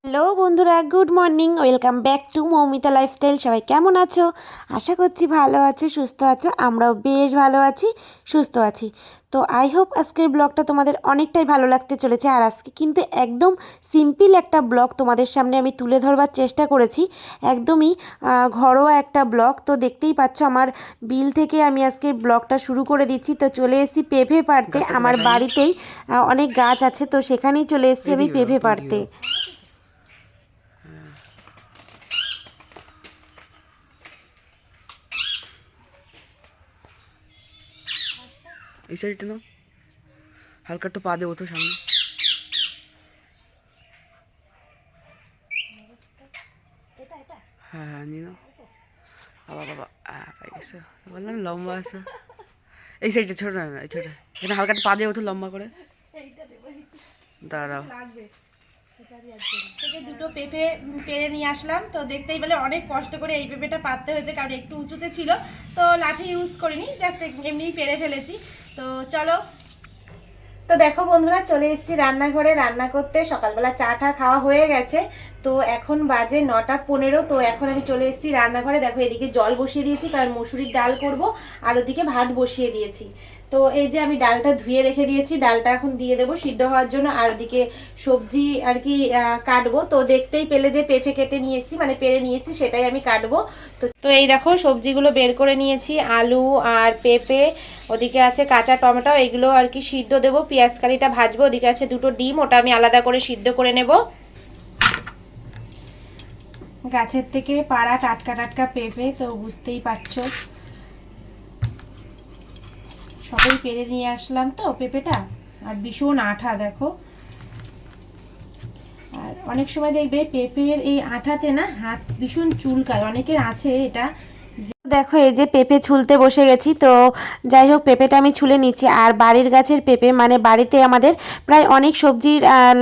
Hello বন্ধুরা, good morning. Welcome back to Moumita lifestyle. সবাই কেমন আছো? আশা করছি ভালো আছো, সুস্থ আছো। আমরাও বেশ ভালো আছি, সুস্থ আছি। তো আই হোপ আজকের ব্লগটা তোমাদের অনেকটাই ভালো লাগতে চলেছে। আর আজকে কিন্তু একদম সিম্পল একটা ব্লগ তোমাদের সামনে আমি তুলে ধরবার চেষ্টা করেছি। একদমই ঘরোয়া একটা ব্লগ। তো দেখতেই পাচ্ছ আমার বিল থেকে আমি আজকের ব্লগটা শুরু করে দিচ্ছি। তো চলে এসেছি পেঁপে পাড়তে। আমার বাড়িতেই অনেক গাছ আছে, তো সেখানেই চলে এসেছি আমি পেঁপে পাড়তে। এই সাইডটা নাও, হালকা একটু পা দিয়ে ওঠো সামনে। হ্যাঁ হ্যাঁ নিয়ে নাও। বাবা বাবা পাই গেছো, বললাম লম্বা আছে। এই সাইডটা ছোট না, এই ছোট, এখানে হালকা একটু পা দিয়ে ওঠো লম্বা করে। দাঁড়াও, থেকে দুটো পেঁপে পেরে নিয়ে আসলাম। তো দেখতেই পেলে অনেক কষ্ট করে এই পেঁপেটা পাততে হয়েছে, কারণ একটু উঁচুতে ছিল। তো লাঠি ইউজ করিনি, জাস্ট এমনিই পেরে ফেলেছি। তো চলো। তো দেখো বন্ধুরা, চলে এসেছি রান্নাঘরে রান্না করতে। সকালবেলা চা টা খাওয়া হয়ে গেছে। তো এখন বাজে 9:15। তো এখন আমি চলে এসেছি রান্নাঘরে। দেখো এদিকে জল বসিয়ে দিয়েছি, কারণ মুসুরির ডাল করব। আর ওদিকে ভাত বসিয়ে দিয়েছি। তো এই যে আমি ডালটা ধুয়ে রেখে দিয়েছি, ডালটা এখন দিয়ে দেবো সিদ্ধ হওয়ার জন্য। আর ওদিকে সবজি আর কি কাটবো। তো দেখতেই পেলে যে পেঁপে কেটে নিয়ে এসেছি, মানে পেরে নিয়ে এসেছি, সেটাই আমি কাটবো। তো এই দেখো সবজিগুলো বের করে নিয়েছি, আলু আর পেঁপে, ওদিকে আছে কাঁচা টমেটো, এগুলো আর কি সিদ্ধ দেবো। পেঁয়াজ কালিটা ভাজবো। ওদিকে আছে দুটো ডিম, ওটা আমি আলাদা করে সিদ্ধ করে নেব। গাছের থেকে পাড়া টাটকা টাটকা পেঁপে, তো বুঝতেই পারছো সবাই পেরে নিয়ে আসলাম তো পেঁপেটা। আর ভীষণ আঠা দেখো। আর অনেক সময় দেখবে পেঁপের এই আঠাতে না হাত ভীষণ চুলকায়, অনেকের আছে এটা। দেখো এই যে পেঁপে ছুলতে বসে গেছি। তো যাই হোক, পেঁপেটা আমি ছুলে নিচ্ছি। আর বাড়ির গাছের পেঁপে, মানে বাড়িতে আমাদের প্রায় অনেক সবজি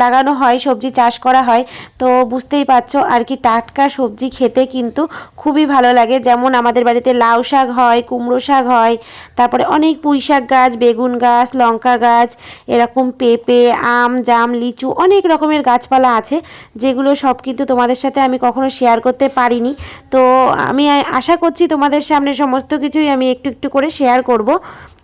লাগানো হয়, সবজি চাষ করা হয়। তো বুঝতেই পারছো আর কি, টাটকা সবজি খেতে কিন্তু খুবই ভালো লাগে। যেমন আমাদের বাড়িতে লাউ শাক হয়, কুমড়ো শাক হয়, তারপরে অনেক পুঁই শাক গাছ, বেগুন গাছ, লঙ্কা গাছ, এরকম পেঁপে, আম, জাম, লিচু, অনেক রকমের গাছপালা আছে, যেগুলো সব কিন্তু তোমাদের সাথে আমি কখনো শেয়ার করতে পারিনি। তো আমি আশা করছি তোমাদের সামনে সমস্ত কিছুই আমি একটু একটু করে শেয়ার করব।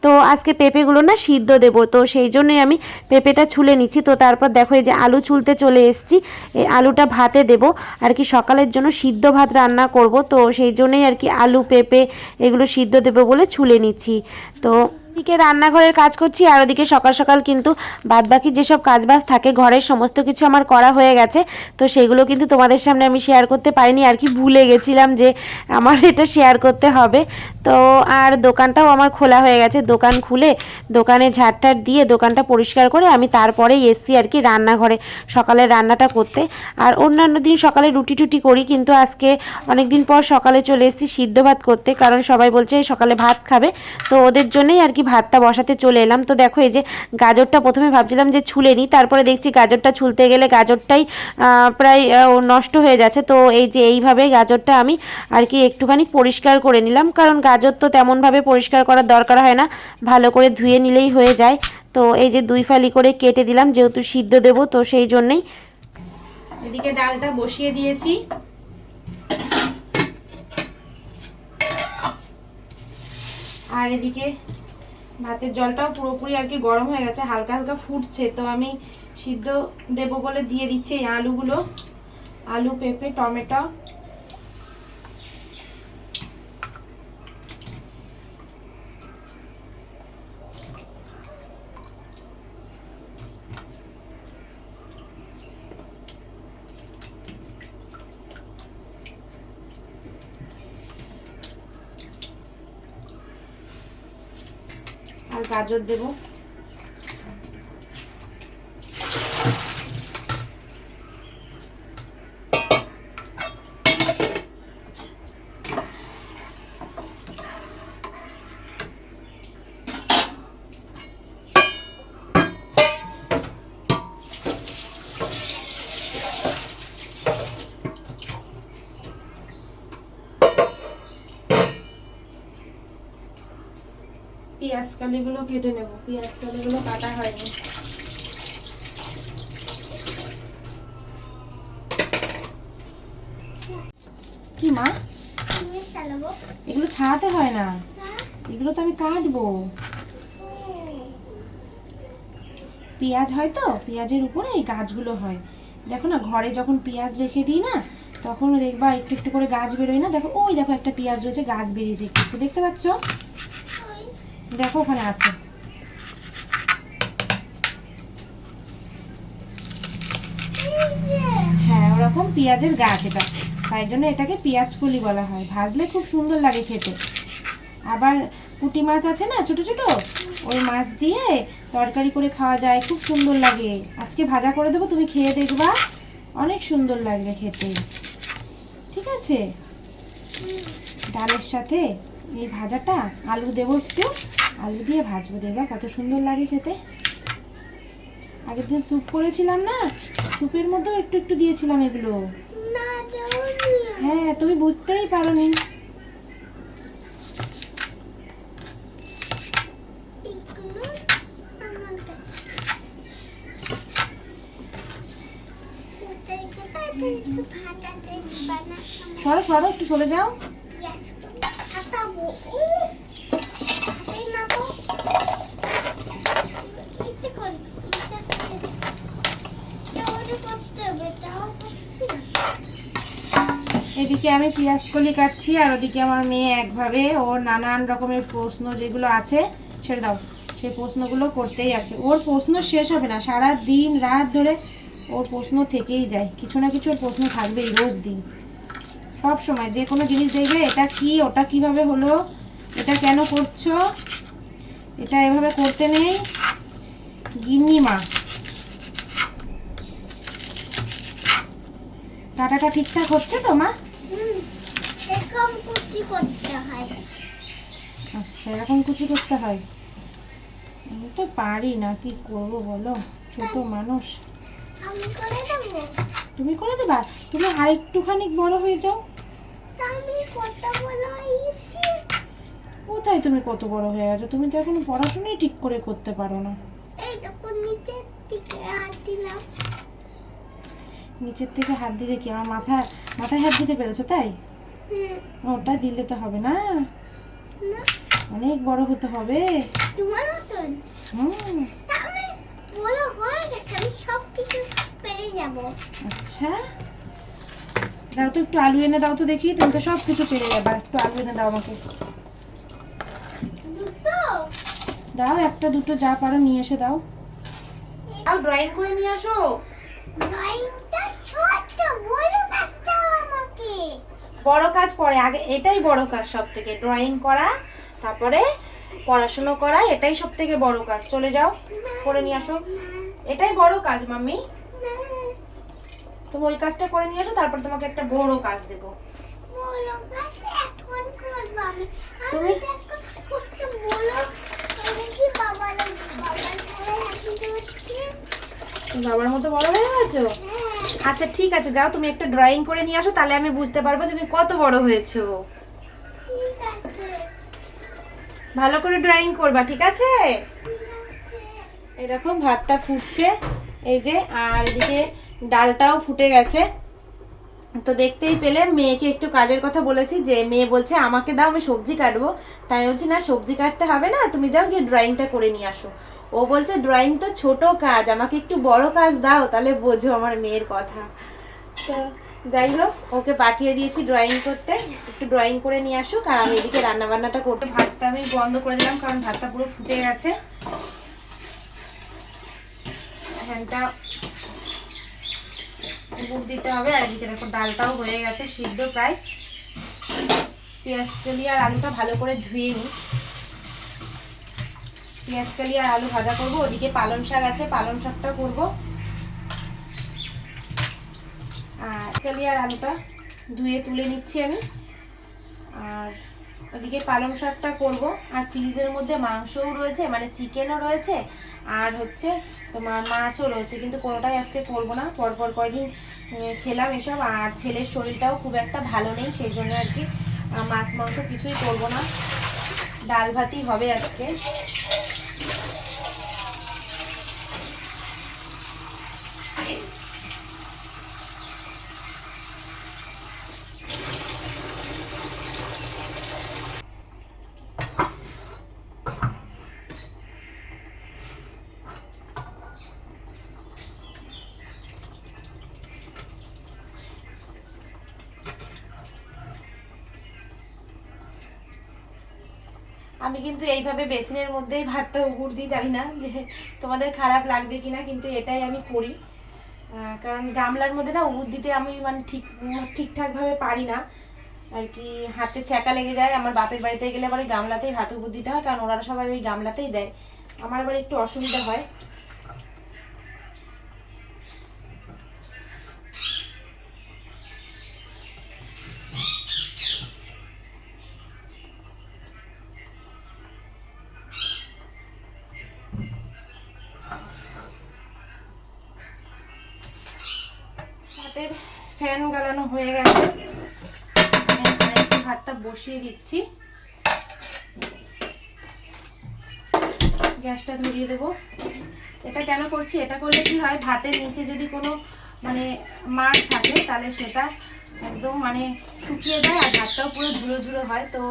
তো আজকে পেঁপেগুলো না সিদ্ধ দেবো, তো সেই জন্যই আমি পেঁপেটা ছুলে নিচ্ছি। তো তারপর দেখো এই যে আলু ছুলতে চলে এসেছি। এই আলুটা ভাতে দেবো আর কি, সকালের জন্য সিদ্ধ ভাত রান্না করব। তো সেই জন্যই আর কি আলু পেঁপে এগুলো সিদ্ধ দেবো বলে ছুলে নিচ্ছি। তো এদিকে রান্নাঘরের কাজ করছি, আর ওদিকে সকাল সকাল কিন্তু বাদবাকি যেসব কাজবাজ থাকে ঘরের সমস্ত কিছু আমার করা হয়ে গেছে। তো সেগুলো কিন্তু তোমাদের সামনে আমি শেয়ার করতে পারিনি আর কি, ভুলে গেছিলাম যে আমার এটা শেয়ার করতে হবে। তো আর দোকানটাও আমার খোলা হয়ে গেছে। দোকান খুলে দোকানে ঝাড়টার দিয়ে দোকানটা পরিষ্কার করে আমি তারপরেই এসছি আর কি রান্নাঘরে সকালের রান্নাটা করতে। আর অন্যান্য দিন সকালে রুটি টুটি করি, কিন্তু আজকে অনেক দিন পর সকালে চলে এসেছি সিদ্ধ ভাত করতে, কারণ সবাই বলছে সকালে ভাত খাবে। তো ওদের জন্যই আর কি ভাতটা বসাতে চলে এলাম। তো দেখো এই যে গাজরটা প্রথমে ভাবছিলাম যে ছুলে নিই, তারপরে দেখছি গাজরটা ছুলতে গেলে গাজরটাই প্রায় নষ্ট হয়ে যাচ্ছে। তো এই যে এইভাবে গাজরটা আমি আর কি একটুখানি পরিষ্কার করে নিলাম, কারণ গাজর তো তেমনভাবে পরিষ্কার করার দরকার হয় না, ভালো করে ধুয়ে নিলেই হয়ে যায়। তো এই যে দুই ফালি করে কেটে দিলাম, যেহেতু সিদ্ধ দেবো তো সেই জন্যেই। এদিকে ডালটা বসিয়ে দিয়েছি। আর এদিকে ভাতের জলটাও পুরোপুরি আর কি গরম হয়ে গেছে, হালকা হালকা ফুটছে। তো আমি সিদ্ধ দেবো বলে দিয়ে দিচ্ছি এই আলুগুলো, আলু, পেঁপে, টমেটো। আর গাজর দেবো। পেঁয়াজ কালিগুলো কেটে নেব, পেঁয়াজ কালিগুলো কাটা হয়নি। কি মা? এগুলো ছাড়াতে হয় না, এগুলো তো আমি কাটবো। পেঁয়াজ হয় তো, পেঁয়াজের উপরে এই গাছগুলো হয়। দেখো না, ঘরে যখন পেঁয়াজ রেখে দিই না, তখন দেখবা একটু একটু করে গাছ বেরোয় না। দেখো ওই দেখো একটা পেঁয়াজ রয়েছে, গাছ বেরিয়েছে একটু একটু, দেখতে পাচ্ছ? দেখো ওখানে আছে। হ্যাঁ, ওরকম পেঁয়াজের গাছ এটা, তাই জন্য এটাকে পেঁয়াজ কলি বলা হয়। ভাজলে খুব সুন্দর লাগে খেতে। আবার পুঁটি মাছ আছে না ছোট ছোট, ওই মাছ দিয়ে তরকারি করে খাওয়া যায়, খুব সুন্দর লাগে। আজকে ভাজা করে দেবো, তুমি খেয়ে দেখবা, অনেক সুন্দর লাগবে খেতে। ঠিক আছে, ডালের সাথে এই ভাজাটা, আলু দেবো একটু, আলু দিয়ে ভাজবো, দেখবা কত সুন্দর লাগে খেতে। আগের দিন স্যুপ করেছিলাম না, স্যুপের মধ্যেও একটু একটু দিয়েছিলাম এগুলো। হ্যাঁ, তুমি বুঝতেই পারোনি। সরো সরো, একটু সরে যাও। এদিকে আমি পেঁয়াজ কলি কাটছি, আর ওদিকে আমার মেয়ে একভাবে ওর নানান রকমের প্রশ্ন যেগুলো আছে, ছেড়ে দাও, সেই প্রশ্নগুলো করতেই আছে। ওর প্রশ্ন শেষ হবে না, সারা দিন রাত ধরে ওর প্রশ্ন থেকেই যায়, কিছু না কিছু ওর প্রশ্ন থাকবেই রোজ দিন, সব সময়। যে কোনো জিনিস দেখবে, এটা কি, ওটা কিভাবে হলো, এটা কেন করছো, এটা এভাবে করতে নেই। গিন্নি মা, ডাটাটা ঠিকঠাক হচ্ছে তো মা? এরকম কুচি করতে হয়। আচ্ছা, এরকম কুচি করতে হয়। আমি তো পারি না, কি করবো বলো, ছোট মানুষ। আমি করে দেবো। তুমি করে দেবা? তুমি আর একটুখানি বড় হয়ে যাও। তা আমি কত বড় হয়েছি? কোথায় তুমি কত বড় হয়ে গেছো? তুমি তো এখন পড়াশোনাই ঠিক করে করতে পারো না। এই তখন নিচের দিকে হাত দিলাম। নিচের থেকে হাত দিলে কি আমার মাথায় হাত দিতে পেরেছো তাই? ওটা দিলে তো হবে না, না, অনেক বড় হতে হবে। তোমার মতন। তা আমি বড় হয়ে গেছে, আমি সব কিছু পেরে যাব। আচ্ছা, দাও তো একটু আলু এনে দাও তো দেখি, তুমি তো সব কিছু পেরে যাবে। একটু আলু এনে দাও আমাকে। দুটো দাও, একটা দুটো যা পারো নিয়ে এসে দাও। দাও, ড্রয়িং করে নিয়ে আসো। ড্রয়িংটা ছোট, বড় কাজটা আমাকে। বড় কাজ পরে, আগে এটাই বড় কাজ সব থেকে, ড্রয়িং করা, তারপরে পড়াশুনো করা, এটাই সব থেকে বড় কাজ। চলে যাও, করে নিয়ে আসো, এটাই বড় কাজ মাম্মি। তুমি ওই কাজটা করে নিয়ে আসো, তারপর তোমাকে একটা বড় কাজ দেবো। বড় কাজ এখন করব আমি। তুমি করতে বলো, আমি কি বাবার করে হাঁটি দিচ্ছি। বাবার মতো বড় হয়ে গেছো? আচ্ছা ঠিক আছে, যাও তুমি একটা ড্রয়িং করে নিয়ে আসো, তাহলে আমি বুঝতে পারবো তুমি কত বড় হয়েছো। ঠিক আছে, ভালো করে ড্রয়িং করবা, ঠিক আছে? ঠিক আছে। এই দেখো ভাতটা ফুটছে, এই যে, আর এদিকে ডালটাও ফুটে গেছে। তো দেখতেই পেলে, মেয়েকে একটু কাজের কথা বলেছি, যে মেয়ে বলছে আমাকে দাও, আমি সবজি কাটবো। তাই বলছি না, সবজি কাটতে হবে না, তুমি যাও গিয়ে ড্রয়িংটা করে নিয়ে আসো। ও বলছে ড্রয়িং তো ছোট কাজ, আমাকে একটু বড় কাজ দাও, তাহলে বোঝো আমার মেয়ের কথা। তো যাই হোক, ওকে পাঠিয়ে দিয়েছি ড্রয়িং করতে, একটু ড্রয়িং করে নিয়ে আসুক, আর আমি এদিকে রান্নাবান্নাটা করতে। ভাতটা আমি বন্ধ করে দিলাম, কারণ ভাতটা পুরো ফুটে গেছে। ফ্যানটা বুক দিতে হবে। আর এদিকে দেখো ডালটাও হয়ে গেছে সিদ্ধ প্রায়। পেঁয়াজ কলি আর আলুটা ভালো করে ধুয়ে নিই। পেঁয়াজ কলি আর আলু ভাজা করবো। ওদিকে পালং শাক আছে, পালং শাকটা করবো। আর কলি আর আলুটা ধুয়ে তুলে নিচ্ছি আমি। আর ওদিকে পালং শাকটা করবো। আর ফ্রিজের মধ্যে মাংসও রয়েছে, মানে চিকেনও রয়েছে, আর হচ্ছে তোমার মাছও রয়েছে, কিন্তু কোনোটাই আজকে করবো না। পরপর কয়েকদিন খেলাম এসব, আর ছেলের শরীরটাও খুব একটা ভালো নেই, সেই জন্য আর কি মাছ মাংস কিছুই করবো না, ডাল ভাতই হবে আজকে। আমি কিন্তু এইভাবে বেসিনের মধ্যেই ভাতটা উগুর দিই, জানি না যে তোমাদের খারাপ লাগবে কিনা, কিন্তু এটাই আমি করি। কারণ গামলার মধ্যে না উগুর দিতে আমি মানে ঠিকঠাকভাবে পারি না আর কি, হাতে ছ্যাঁকা লেগে যায়। আমার বাপের বাড়িতে গেলে আবার ওই গামলাতেই ভাত উগুর দিতে হয়, কারণ ওরা সবাই ওই গামলাতেই দেয়, আমার আবার একটু অসুবিধা হয়। ভাতের ফ্যান গালানো হয়ে গেছে, ভাতটা বসিয়ে দিচ্ছি, গ্যাসটা ধরিয়ে দেবো। এটা কেন করছি, এটা করলে কি হয়, ভাতের নিচে যদি কোনো মানে মাড় থাকে তাহলে সেটা একদম মানে শুকিয়ে যায় আর ভাতটাও পুরো ঝুড়ো ঝুড়ো হয়। তো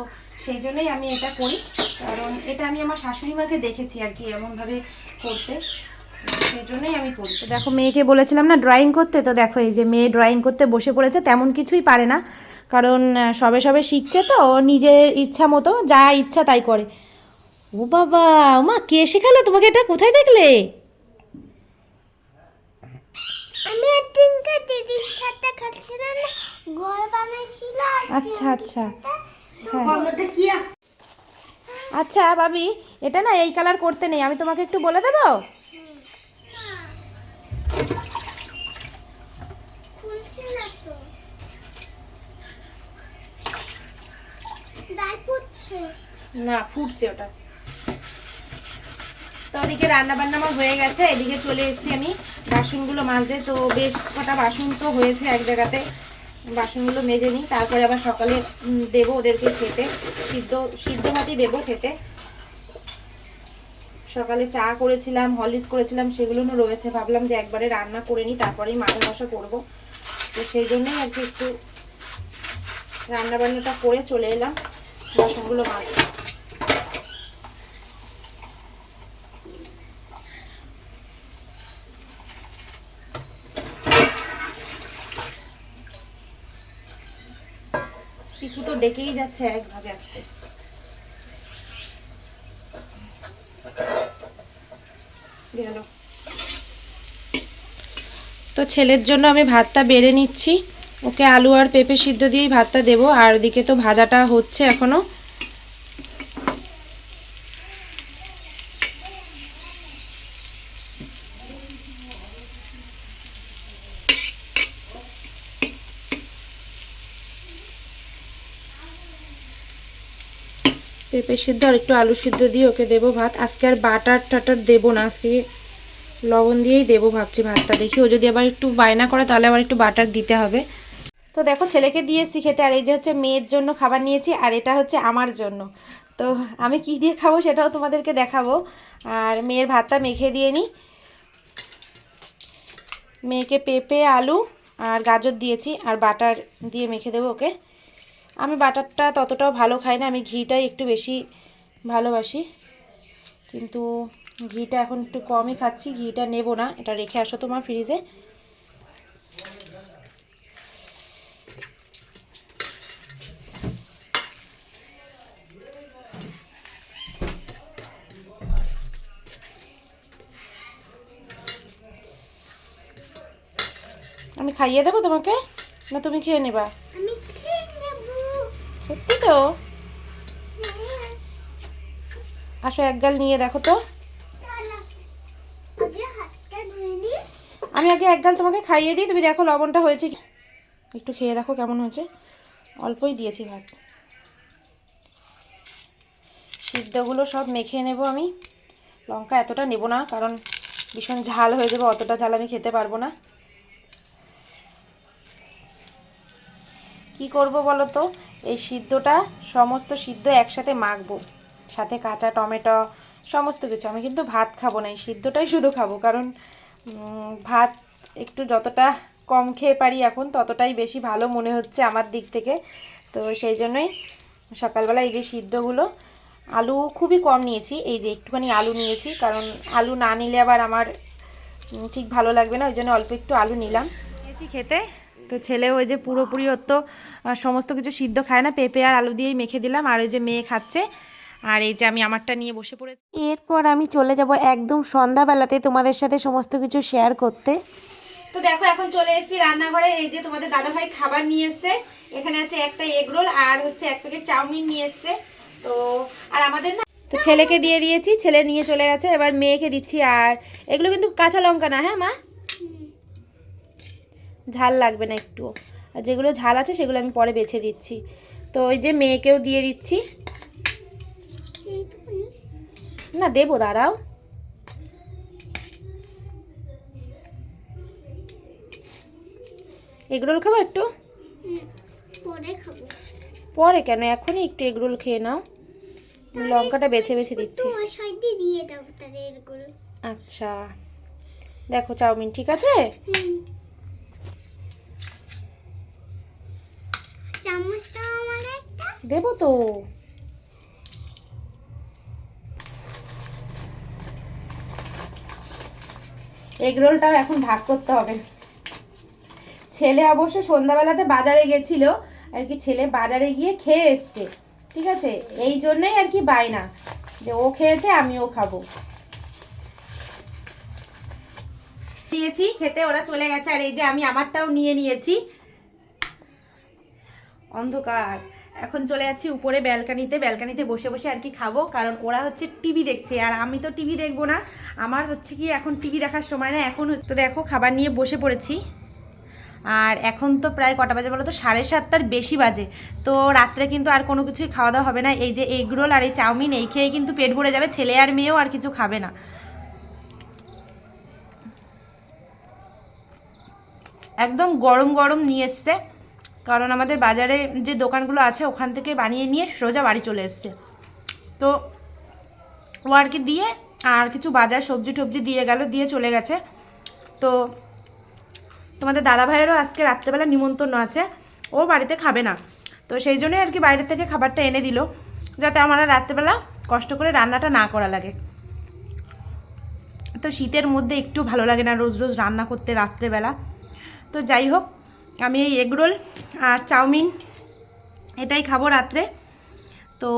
সেই জন্যই আমি এটা করি, কারণ এটা আমি আমার শাশুড়ি মাকে দেখেছি আর কি এমনভাবে করতে, সেই জন্যই আমি করি। তো দেখো, মেয়েকে বলেছিলাম না ড্রয়িং করতে, তো দেখো এই যে মেয়ে ড্রয়িং করতে বসে পড়েছে। তেমন কিছুই পারে না, কারণ সবে সবে শিখছে, তো নিজের ইচ্ছা মতো যা ইচ্ছা তাই করে। ও বাবা, মা কে শেখালো তোমাকে এটা, কোথায় দেখলে? আমি একদিনকে দিদির সাথে খাচ্ছিলাম, ঘর বানাইছিল। আচ্ছা আচ্ছা, হ্যাঁ। আচ্ছা ভাবি, এটা না এই কালার করতে নেই, আমি তোমাকে একটু বলে দেবো। খুলছিল তো, দাই পুচ্ছে না, ফুটছে ওটা। তো ওদিকে রান্না বান্না আমার হয়ে গেছে, এদিকে চলে এসেছি আমি বাসনগুলো মাজতে। তো বেশ কটা বাসন তো হয়েছে এক জায়গাতে, বাসনগুলো মেজে নিই, তারপরে আবার সকালে দেবো ওদেরকে খেতে, সিদ্ধ ভাতই দেবো খেতে। সকালে চা করেছিলাম, হরলিক্স করেছিলাম, সেগুলো রয়েছে, ভাবলাম যে একবারে রান্না করে নিই, তারপরেই মাথা বসা করবো। তো সেই জন্যই আর কি একটু রান্না বান্নাটা করে চলে এলাম বাসনগুলো মাজতে। পিকু তো ডেকেই যাচ্ছে একভাবে আসতে। গেল। তো ছেলের জন্য আমি ভাতটা বেড়ে নিচ্ছি, ওকে আলু আর পেঁপে সিদ্ধ দিয়েই ভাতটা দেবো, আর ওদিকে তো ভাজাটা হচ্ছে এখনো। পেঁপে সিদ্ধ আর একটু আলু সিদ্ধ দিয়ে ওকে দেবো ভাত। আজকে আর বাটার টাটার দেবো না, আজকে লবণ দিয়েই দেবো ভাবছি ভাতটা। দেখি ও যদি আবার একটু বায়না করে তাহলে আবার একটু বাটার দিতে হবে। তো দেখো, ছেলেকে দিয়েছি খেতে, আর এই যে হচ্ছে মেয়ের জন্য খাবার নিয়েছি, আর এটা হচ্ছে আমার জন্য। তো আমি কি দিয়ে খাবো সেটাও তোমাদেরকে দেখাবো। আর মেয়ের ভাতটা মেখে দিয়ে নিই। মেয়েকে পেঁপে আলু আর গাজর দিয়েছি, আর বাটার দিয়ে মেখে দেবো ওকে। আমি বাটারটা ততটাও ভালো খাই না, আমি ঘিটাই একটু বেশি ভালোবাসি, কিন্তু ঘিটা এখন একটু কমই খাচ্ছি। ঘিটা নেব না, এটা রেখে আসো তোমার ফ্রিজে। আমি খাইয়ে দেবো তোমাকে, না তুমি খেয়ে নেবা? আমি খেয়ে নেব। সত্যি তো? আসো এক গাল নিয়ে দেখো তো। আগে হাতটা ধুয়ে নিই। আমি আগে এক গাল তোমাকে খাইয়ে দিই, তুমি দেখো লবণটা হয়েছে কি। একটু খেয়ে দেখো কেমন হয়েছে, অল্পই দিয়েছি ভাত। সিদ্ধগুলো সব মেখে নেব আমি। লঙ্কা এতটা নেব না, কারণ ভীষণ ঝাল হয়ে যাবে, অতটা ঝাল আমি খেতে পারবো না। কি করব বলো তো, এই সিদ্ধটা সমস্ত সিদ্ধ একসাথে মাখবো, সাথে কাঁচা টমেটো সমস্ত কিছু। আমি কিন্তু ভাত খাবো না, এই সিদ্ধটাই শুধু খাবো, কারণ ভাত একটু যতটা কম খেয়ে পারি এখন ততটাই বেশি ভালো মনে হচ্ছে আমার দিক থেকে। তো সেই জন্যই সকালবেলা এই যে সিদ্ধগুলো, আলু খুবই কম নিয়েছি, এই যে একটুখানি আলু নিয়েছি, কারণ আলু না নিলে আবার আমার ঠিক ভালো লাগবে না, ওই জন্য অল্প একটু আলু নিলাম। নিয়েছি খেতে। তো ছেলে ওই যে পুরোপুরি ওর তো সমস্ত কিছু সিদ্ধ খায় না, পেঁপে আর আলু দিয়েই মেখে দিলাম, আর ওই যে মেয়ে খাচ্ছে। আর এই যে আমি আমারটা নিয়ে বসে পড়েছি। এরপর আমি চলে যাব একদম সন্ধ্যাবেলাতে তোমাদের সাথে সমস্ত কিছু শেয়ার করতে। তো দেখো এখন চলে এসেছি রান্নাঘরে। এই যে তোমাদের দাদাভাই খাবার নিয়ে এসছে, এখানে আছে একটা এগ রোল আর হচ্ছে এক প্যাকেট চাউমিন নিয়ে এসছে। তো আর আমাদের না, তো ছেলেকে দিয়ে দিয়েছি, ছেলে নিয়ে চলে গেছে, এবার মেয়েকে দিচ্ছি। আর এগুলো কিন্তু কাঁচা লঙ্কা না, হ্যাঁ মা, ঝাল লাগবে না একটু, আর যেগুলো ঝাল আছে সেগুলো আমি পরে বেছে দিচ্ছি। তো ওই যে মেয়েকেও দিয়ে দিচ্ছি। না দেবো, দাঁড়াও। এগরোল খাবো একটু, পরে খাবো। পরে কেন, এখনই একটু এগরোল খেয়ে নাও। লঙ্কাটা বেছে বেছে দিচ্ছি। তোমার সাইডে দিয়ে দাও তাহলে এগুলো। আচ্ছা দেখো চাউমিন ঠিক আছে। চামচটা আমার একটা দেবো তো। এগরোলটাও এখন ভাগ করতে হবে। ছেলে অবশ্য সন্ধ্যাবেলাতে বাজারে গেছিল আর কি, ছেলে বাজারে গিয়ে খেয়ে এসছে, ঠিক আছে, এই জন্যই আর কি বায়না যে ও খেয়েছে আমিও খাবো। দিয়েছি খেতে, ওরা চলে গেছে। আর এই যে আমি আমারটাও নিয়ে নিয়েছি। অন্ধকার, এখন চলে যাচ্ছি উপরে ব্যালকানিতে বসে বসে আর কি খাবো, কারণ ওরা হচ্ছে টিভি দেখছে আর আমি তো টিভি দেখবো না। আমার হচ্ছে কি এখন টিভি দেখার সময় না এখন। তো দেখো খাবার নিয়ে বসে পড়েছি। আর এখন তো প্রায় কটা বাজে বলো তো, 7:30 বেশি বাজে। তো রাত্রে কিন্তু আর কোনো কিছুই খাওয়া দাওয়া হবে না। এই যে এগ রোল আর এই চাউমিন এই খেয়ে কিন্তু পেট ভরে যাবে, ছেলে আর মেয়েও আর কিছু খাবে না। একদম গরম গরম নিয়ে এসছে, কারণ আমাদের বাজারে যে দোকানগুলো আছে ওখান থেকে বানিয়ে নিয়ে সোজা বাড়ি চলে এসছে। তো ও আর কি দিয়ে আর কিছু বাজার সবজি টবজি দিয়ে গেল, দিয়ে চলে গেছে। তো তোমাদের দাদা ভাইয়েরও আজকে রাত্রেবেলা নিমন্ত্রণ আছে, ও বাড়িতে খাবে না। তো সেই জন্যই আর কি বাইরে থেকে খাবারটা এনে দিল, যাতে আমার রাত্রেবেলা কষ্ট করে রান্নাটা না করা লাগে। তো শীতের মধ্যে একটু ভালো লাগে না রোজ রোজ রান্না করতে রাত্রেবেলা। তো যাই হোক, আমি এই এগরোল আর চাউমিন এটাই খাবো রাত্রে। তো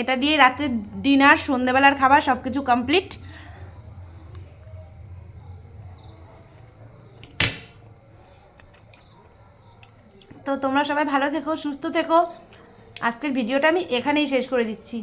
এটা দিয়ে রাত্রে ডিনার, সন্ধ্যেবেলার খাবার সব কিছু কমপ্লিট। তো তোমরা সবাই ভালো থেকো, সুস্থ থেকো। আজকের ভিডিওটা আমি এখানেই শেষ করে দিচ্ছি।